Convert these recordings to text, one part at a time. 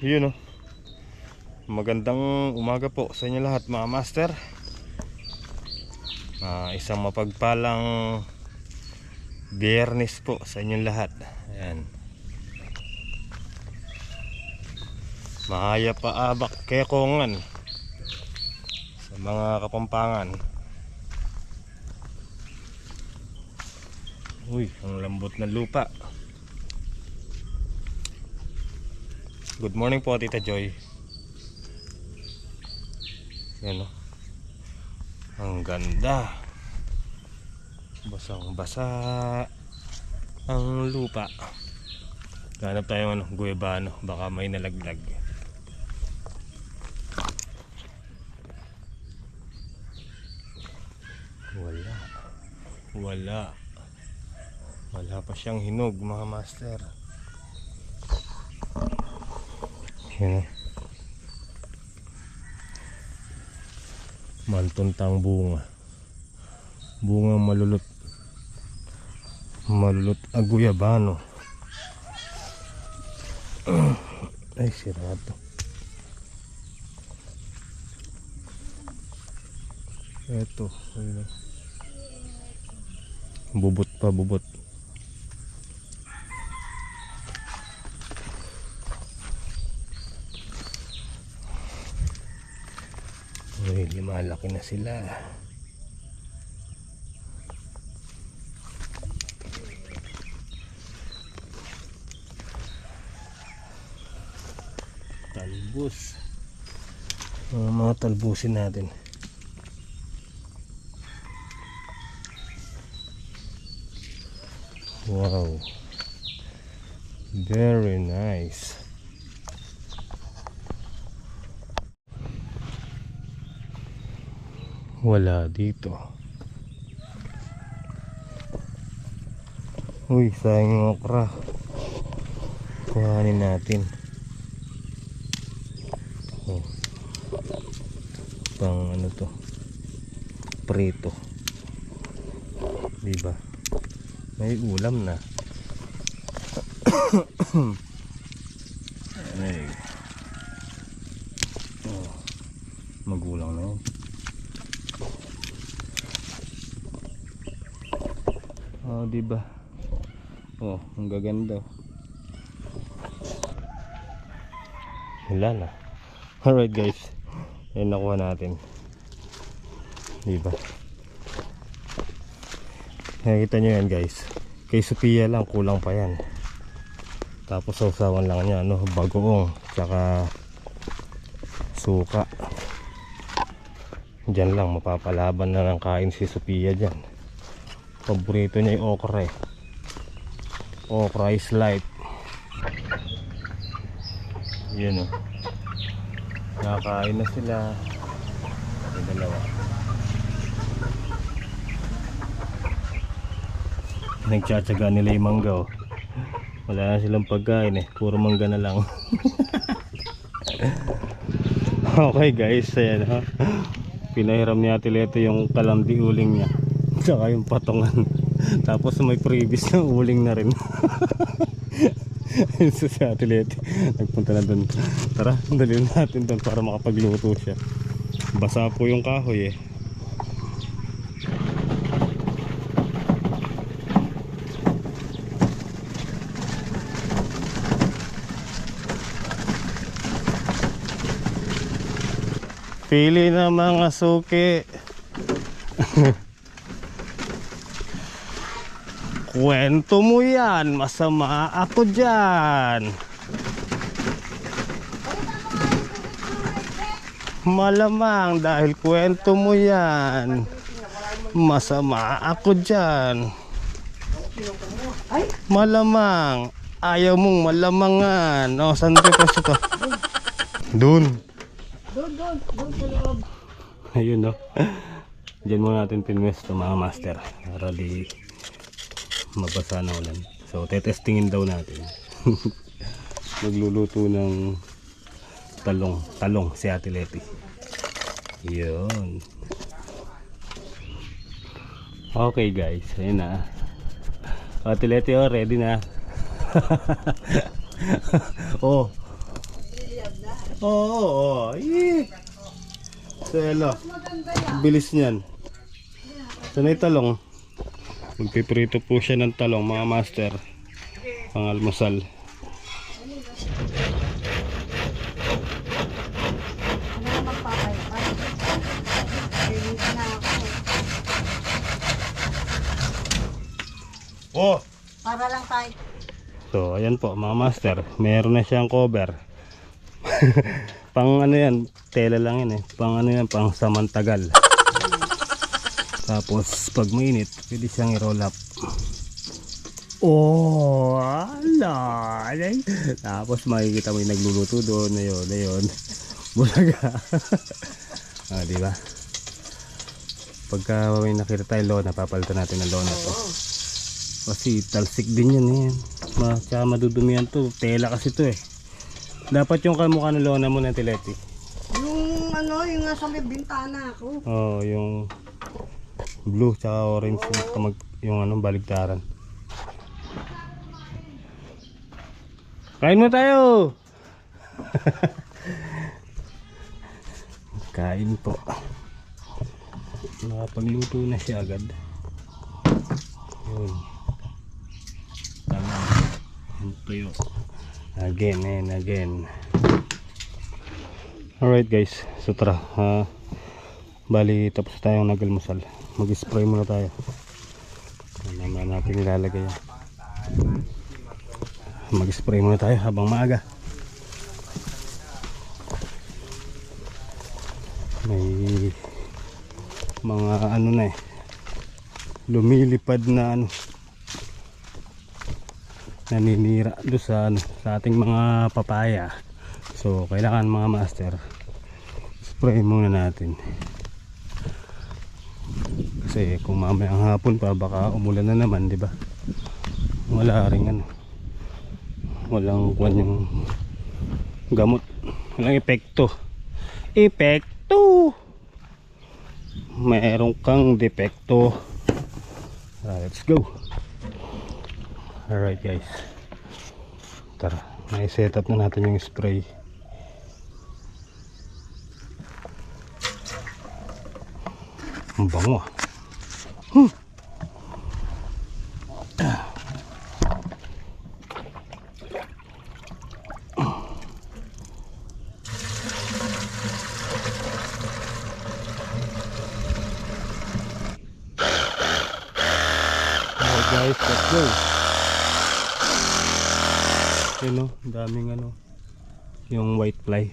Yun, oh. Magandang umaga po sa inyo lahat, mga master. Isang mapagpalang Biyernes po sa inyong lahat. Ayan. Mahaya pa abak kekongan sa mga Kapampangan. Uy, ang lambot ng lupa. Good morning po, Tita Joy. Yan, oh. Ang ganda. Basang basa ang lupa. Hanap tayo guebano, baka may nalaglag. Wala pa siyang hinog, mga master. Yan, mantuntang bunga malulot aguyabano. Ay, sirado. Eto, ayun. Bubot. Uy, lumalaki na sila. Talbos. Mga talbusin natin. Wow, very nice. Wala dito. Uy, sayang yung okra. Kuhanin natin. Oh. Pang ano to? Prito. Diba? May ulam na. Ay. Oh. Magulang na yun. Oh, diba? Oh, ang gaganda. Wala na. Alright guys, ayun, nakuha natin. Diba? Nakikita nyo yan guys. Kay Sophia lang, kulang pa yan. Tapos sausawan lang niya, no? Bagoong, tsaka suka. Diyan lang, mapapalaban na ng kain si Sophia dyan. Paborito niya yung okra eh. Okra is life. Yun, oh. Nakakain na sila. Yung dalawa. Nagtsatsaga nila yung mangga, oh. Wala na silang pagkain eh. Puro mangga na lang. Okay guys, ayan, ha. Pinahiram ni Ate Leto yung kalamdi uling niya, tsaka yung patungan. Tapos may previous na uling na rin. So si Ate Leto nagpunta na dun. Tara, dalhin natin dun para makapagluto siya. Basa po yung kahoy eh. Pili na mga suki. Kwento mo yan, masama ako dyan. Malamang dahil kwento mo yan, masama ako dyan. Malamang ayaw mong malamangan. O, saan ito to? Doon sa loob. Ayun, no. Diyan muna natin pinwesto, mga master, para di mabasa na ulan. So tetestingin daw natin. Magluluto ng talong si Ate Leti. Yun. Okay guys, ayun na. Ate Leti, oh, ready na. Oh, Oo, Selo. Bilis niyan. Sanay talong. Magpiprito po siya ng talong mga master. Pang almusal. Oh! Para lang tayo. So, ayan po mga master. Meron na siyang cover. Pang ano yan, tela lang yan eh. Pang ano yan, pang samantagal. Tapos pag mainit, pwede siyang i-roll up. Oh, ala. Tapos makikita mo yung nagluluto doon. Ayun. Bulaga. Diba? Pagka may nakita tayo lona, papalitan natin ang lona to. Kasi talsik din yan eh. Tsaka madudumihan to. Tela kasi to eh. Dapat yung kamukha ng lona mo na Tileti. Yung ano, yung nasa may bintana ako. Oo, yung blue tsaka orange yung ano, baligtaran. Kain mo tayo! Kain po. Nakapagluto na siya agad. Yun. Tama. Yung tuyo. Again and again. Alright guys, so tara. Bali tapos tayong nag-almusal. Mag-spray muna tayo. Mamaya natin ilalagay yan. Mag-spray muna tayo habang maaga. May mga ano na eh, lumilipad na ano, naninira doon sa ano, sa ating mga papaya. So kailangan mga master, spray muna natin. Kasi kung mamayang hapon pa baka umulan na naman, di ba? Wala ring ano, walang kwan yung gamot, walang epekto. Mayroon kang depekto. Let's go. Alright guys, tara, may set up na natin yung spray. Ang bango ah. Guys, let's go. Yun o, daming ano, yung white fly.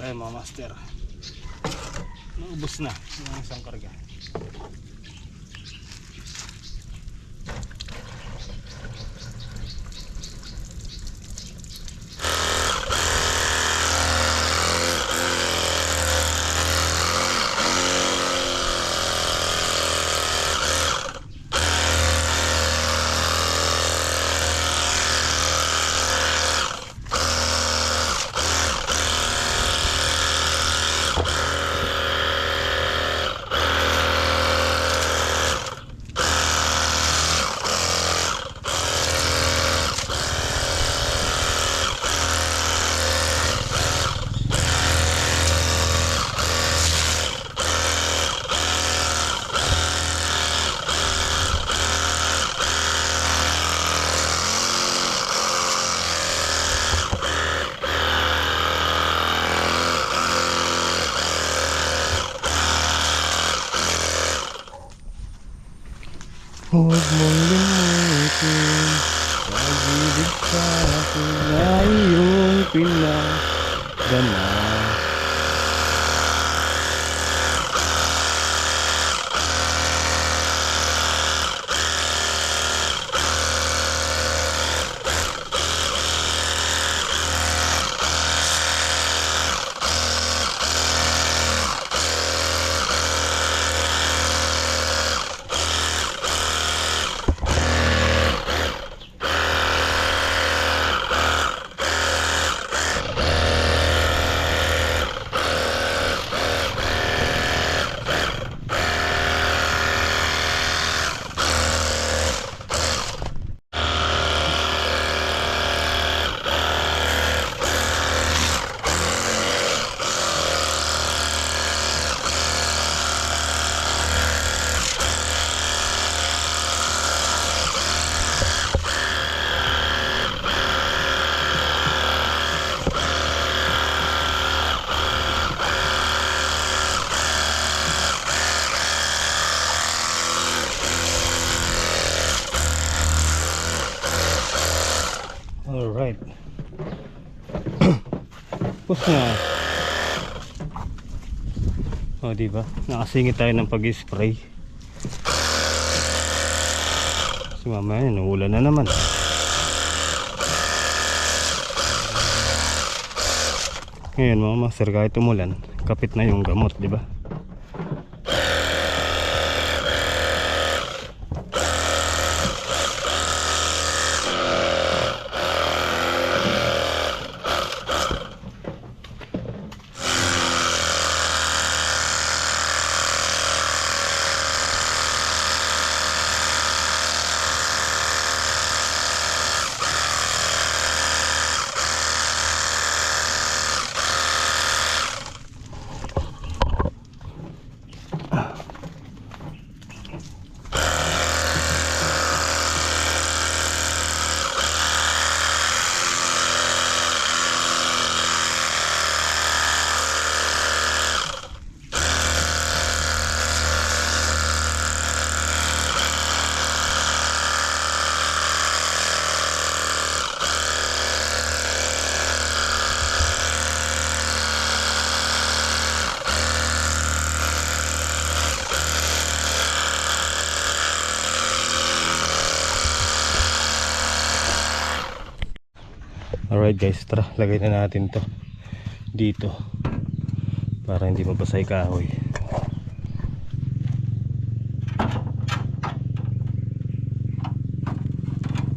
Tayo mga master. Naubos na yung isang karga. Huwag mong limutin, pag-ibig sa akin na iyong pinagdama. Alright. Tapos na. O diba? Nakasingit tayo ng pag-spray. Kasi mamaya uulan na naman. Ngayon mga master, kahit umulan, kapit na yung gamot, diba? Alright guys, tara, lagay na natin to dito para hindi mabasa yung kahoy.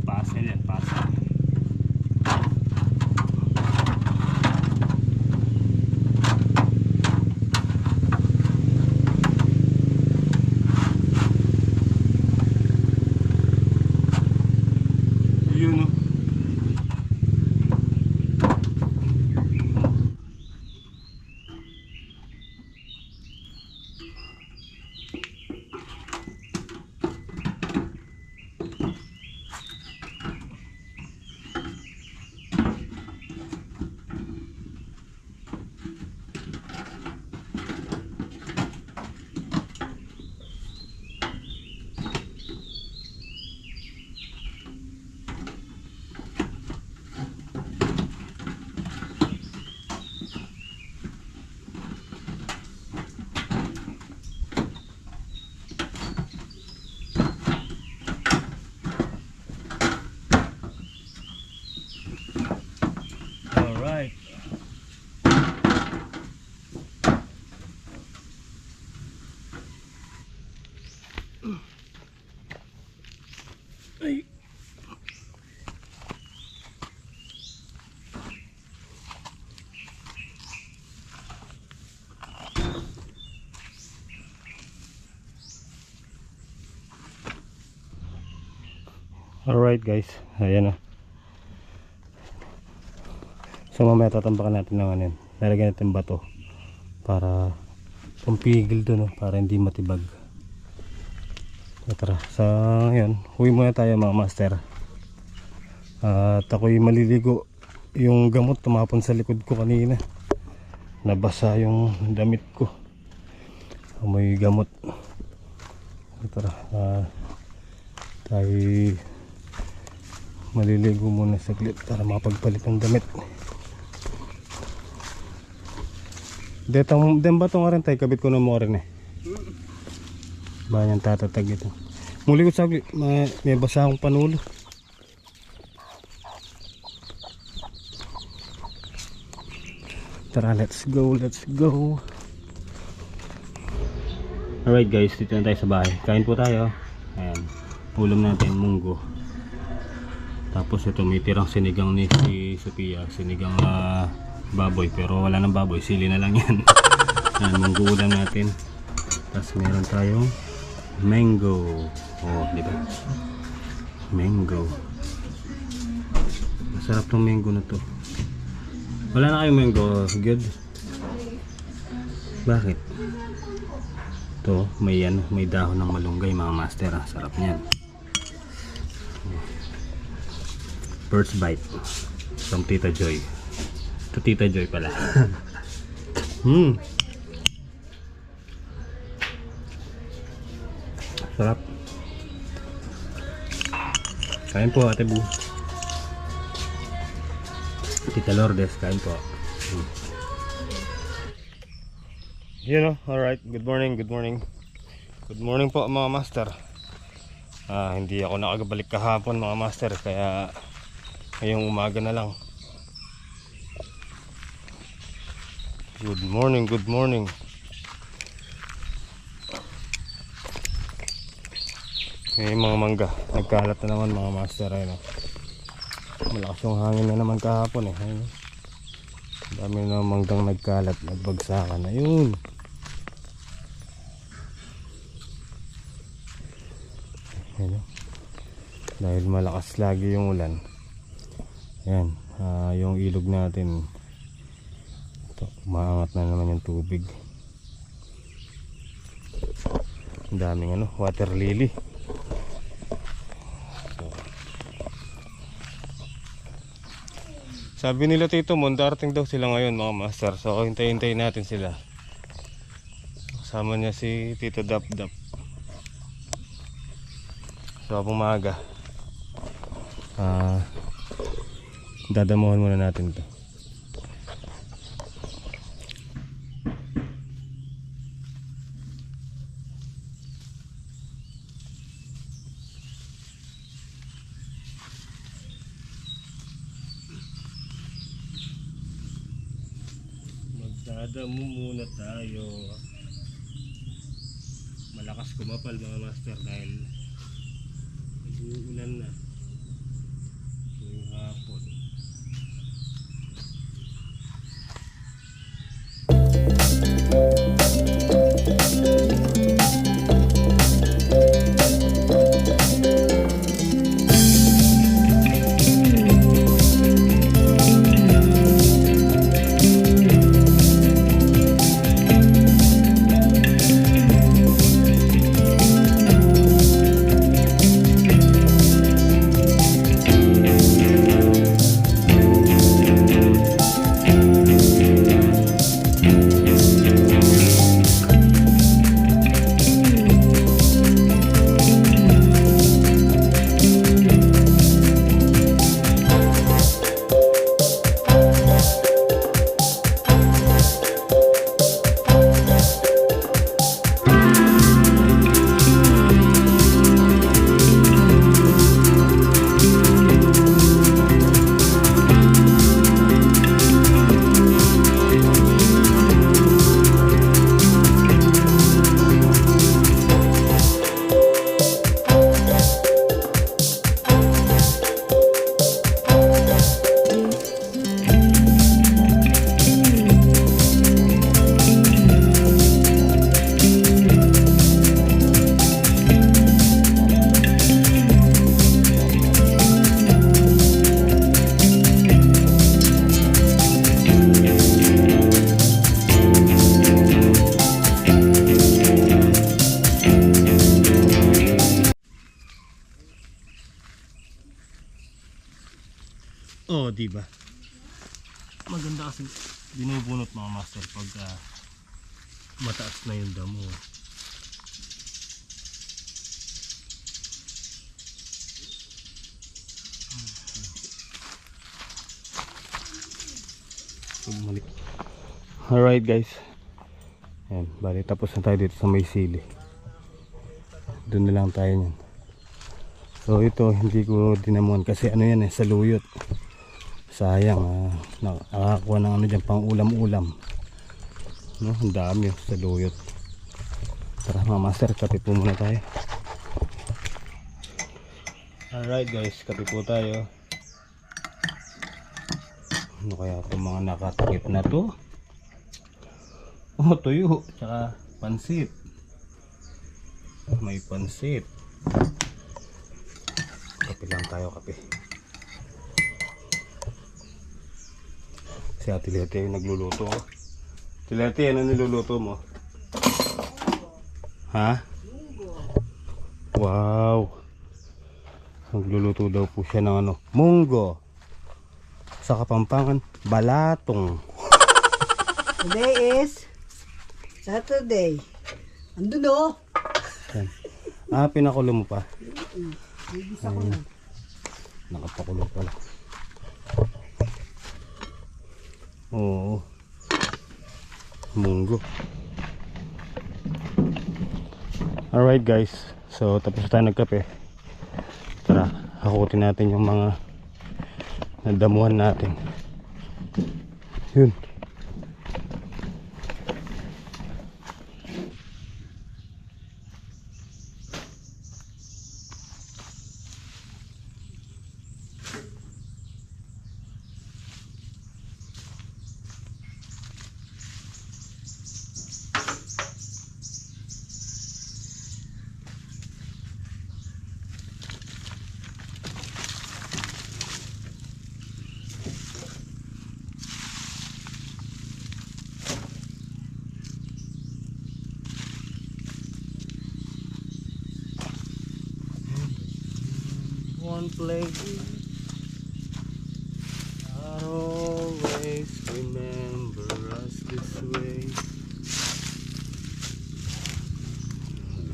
Pasel yan, pasel. Yun o. Ay. Alright guys, ayan na. So mamaya tatambakan natin ng ano yun. Lalagyan natin bato para pampigil doon, para hindi matibag. So, tara, sa ngayon huwi muna tayo mga master. At ako'y maliligo. Yung gamot tumapon sa likod ko kanina, nabasa yung damit ko, amoy gamot. So, tara, tayo maliligo muna saglit para makapagpalit ng damit. Den ba itong arin tayo? Kabit ko na mo rin eh. Ba yan tatatag ito. Muli ko saglit, may basa akong panulo. Tara, let's go, let's go. Alright guys, dito na tayo sa bahay. Kain po tayo. Ayan, ulam natin, munggo. Tapos ito may tirang sinigang ni si Sophia, sinigang baboy, pero wala nang baboy, sili na lang yan. Yan, munggo ulam natin. Tapos meron tayong mango. Oh, di ba? Mango. Masarap tong mango na to. Wala na kayong mango, good? Bakit? Ito, may dahon ng malunggay mga master. Sarap niyan. First bite from Tita Joy. Ito Tita Joy pala. Sarap. Kain po Ate Bu. Tita Lourdes, kain po. You know, alright. Good morning, good morning. Good morning po mga master. Hindi ako nakagabalik kahapon mga master, kaya ngayong umaga na lang. Good morning, good morning. May mga mangga, nagkalat na naman mga master. Ayun, malakas yung hangin na naman kahapon eh. Ayun, dami na manggang nagkalat, nagbagsakan. Ayun. Ayun, dahil malakas lagi yung ulan. Ayan, yung ilog natin ito, umaangat na naman yung tubig. Ang daming water lily. So, sabi nila Tito Mon, darating daw sila ngayon mga master. So hintayin natin sila. Kasama niya si Tito Dap Dap. So habang maaga, dadamuhan muna natin ito. Magdadamu muna tayo. Malakas kumapal mga master dahil nag-uulan na ngayong hapon. Oh, di ba? Maganda kasi binubunot mga master pag mataas na yung damo. Bumalik. Alright guys. Ayan, bali tapos na tayo dito sa may sili. Doon na lang tayo niyan. So ito hindi ko dinamuhan kasi ano yan sa luyot. Sayang nakakakuha ng ano dyan pang ulam-ulam. No, ang dami sa luyot. Tara mga master, kape po muna tayo. Alright guys, kape po tayo. Ano kaya itong mga nakatakip na to? Oh, tuyo, tsaka pansit. May pansit. Kape lang tayo, kape. Si Ate Lete yung nagluluto. Ate Lete, ano niluluto mo? Ha? Wow. Nagluluto daw po siya ng ano, munggo. Sa Kapampangan, balatong. Today is Saturday. Andun o. Pinakulo mo pa. Bibisa ko na. Nakapakulo pala. Oo. Munggo. Alright guys. So tapos tayo nagkape. Tara, hakutin natin yung mga nadamuhan natin. Yun. One place I'll always remember us this way.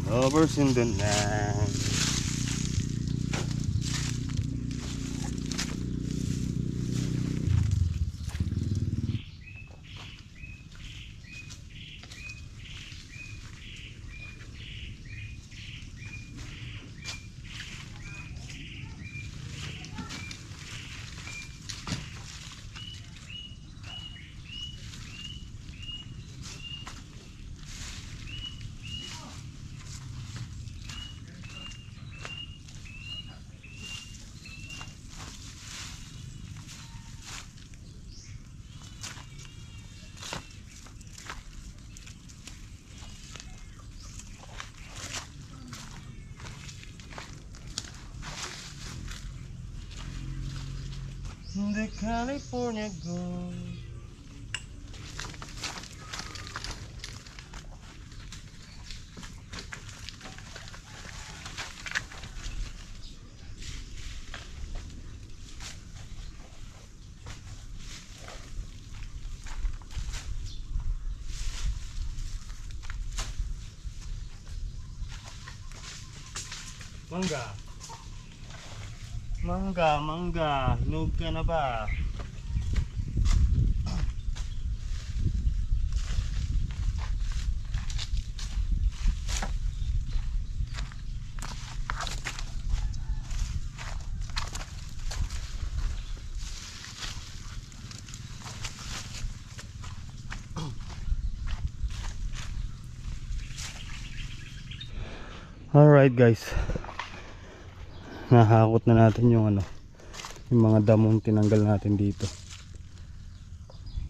Lovers in the night. The California gold. Mangga. Mangga, hinog ka na ba? Alright guys, nahakot na natin yung ano, yung mga damong tinanggal natin dito.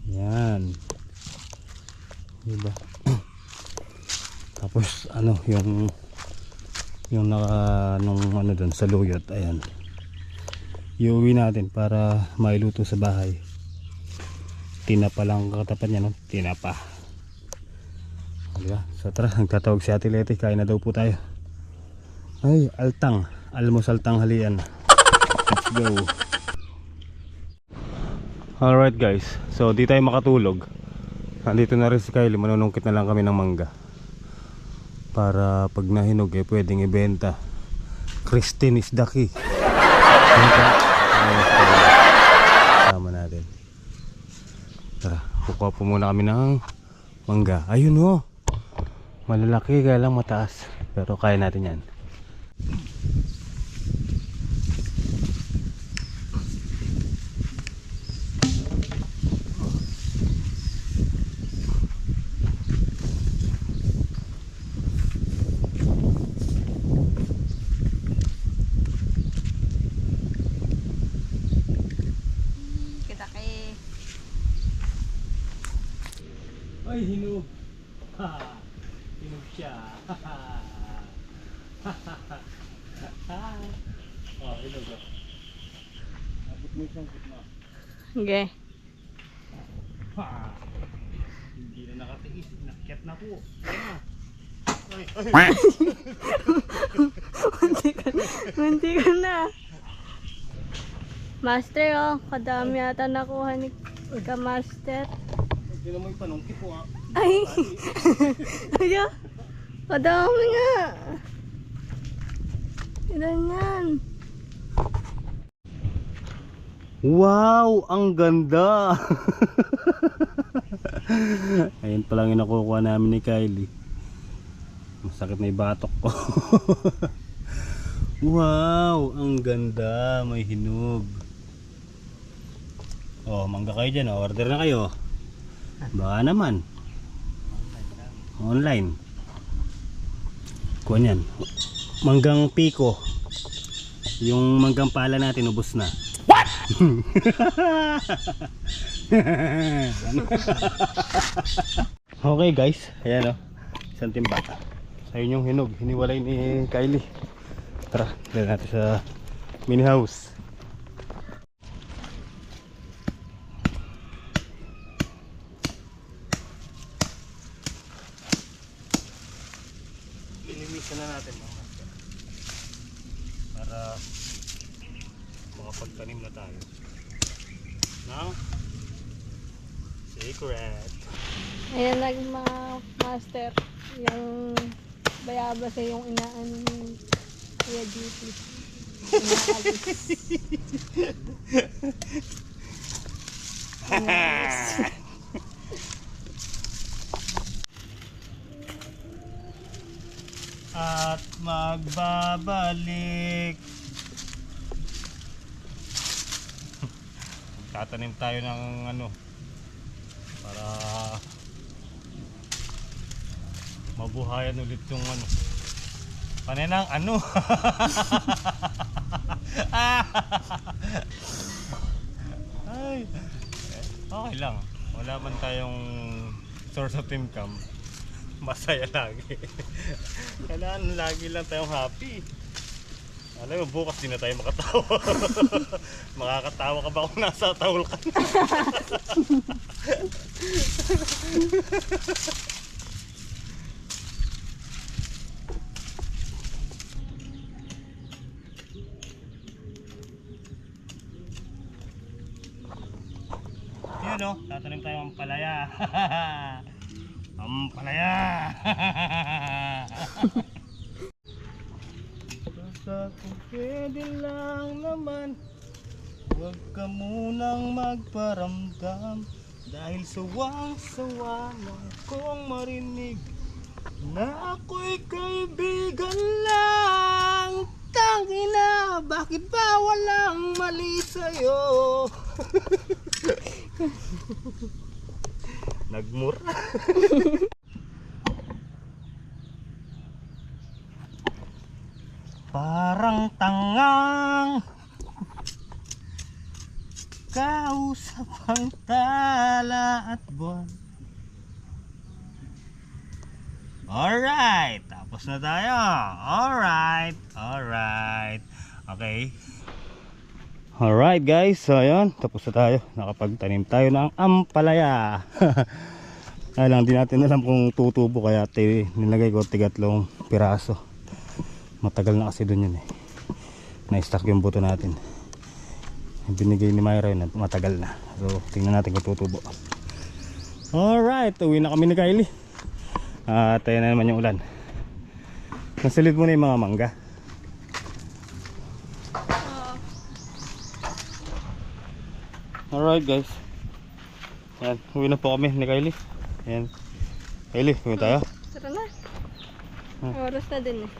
Yan, diba? Tapos ano yung naka nung ano dun sa luyot, ayan, iuwi natin para mailuto sa bahay. Tinapa lang katapat niya, no? Tinapa, diba? So tara, nagtatawag si Ate Leti, kain na daw po tayo. Ay, almusal tanghalian. Let's go. Alright guys, so di tayo makatulog. Nandito na rin si Kylie, manunungkit na lang kami ng mangga. Para pag nahinog eh, pwedeng ibenta. Christine is the key. Sama natin. Tara, kukuha po muna kami ng mangga. Ayun o, malalaki kaya lang mataas. Pero kaya natin yan. Ay, hinog. Ha, hinog siya. Oh, hinog. Abot mo isang put na. Okay. Ha, hindi na nakatiis. Nakyat na po. Ay, Munti ka na. Master, oh. Kadami yata nakuha ni Ka-Master. Hindi na mo yung panungkit po ha. Ay! Ay, kadami nga. Ilan yan? Wow! Ang ganda! Ayun pa lang yung nakukuha namin ni Kylie. Masakit na yung batok ko. Wow! Ang ganda! May hinog. Oh, mangga kayo dyan. Oh. Order na kayo. Baka naman. Online. Kuha niyan. Manggang piko. Yung manggang pala natin ubos na. What? Okay guys, ayan o. Isang timba. Ayun yung hinog. Hiniwalay ni Kylie. Tara, dala natin sa mini house. Ilimisan na natin mga master para makapagtanim na tayo ng secret. Ayan lang mga master. Yung bayabas ay yung inaano ni Kuya GP. Inaalis. At magbabalik. Tatanim tayo ng ano para mabuhayan ulit yung ano. Paninang ano. Ay, okay lang. Wala man tayong source of income. Masaya lagi. Kailangan lagi lang tayong happy. Alam mo, bukas din na tayo makatawa. Makakatawa ka ba kung nasa tawol ka na? Yun o, tatanim tayo ang palaya. Ampalaya. Basta kung pwede lang naman, huwag ka munang magparamdam. Dahil sawang-sawa na kong marinig na ako'y kaibigan lang. Tangina, bakit ba walang mali sa'yo? Nagmura. Parang tangang kausap ang tala at buwan. Alright, tapos na tayo. Alright. Okay. Alright guys, so ayun, tapos na tayo. Nakapagtanim tayo ng ampalaya. Kaya lang, di natin alam kung tutubo, kaya nilagay ko tigatlong piraso. Matagal na kasi dun yun eh. Na-stack yung buto natin. Yung binigay ni Myra yun, matagal na. So tingnan natin kung tutubo. Alright, uwi na kami ni Kylie. At ayan na naman yung ulan. Nasilid muna yung mga mangga. Alright guys. Ayan, uwi na po kami ni Kylie. Ayan. Kylie, uwi tayo. Tara na. Oras na din eh.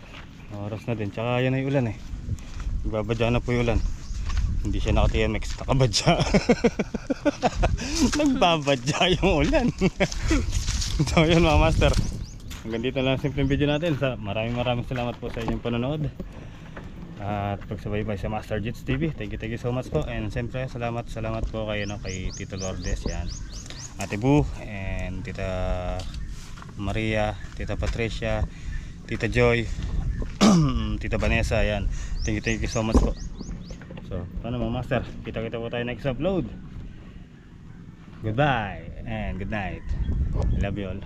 Oras na din. Tsaka yan ay ulan eh. Nagbabadya na po yung ulan. Hindi siya naka-TMX, nakabadya. Nagbabadya yung ulan. So yun mga master. Hanggang dito lang ang simpleng video natin. Maraming salamat po sa inyong panonood. At pagsubaybay sa Master Jits TV. Thank you so much po. And siyempre salamat po kayo kay Tito Lourdes yan. Ate Bu and Tita Maria, Tita Patricia, Tita Joy, Tita Vanessa yan. Thank you so much po. So paano mga master, kita po tayo next upload. Goodbye and good night. Love you all.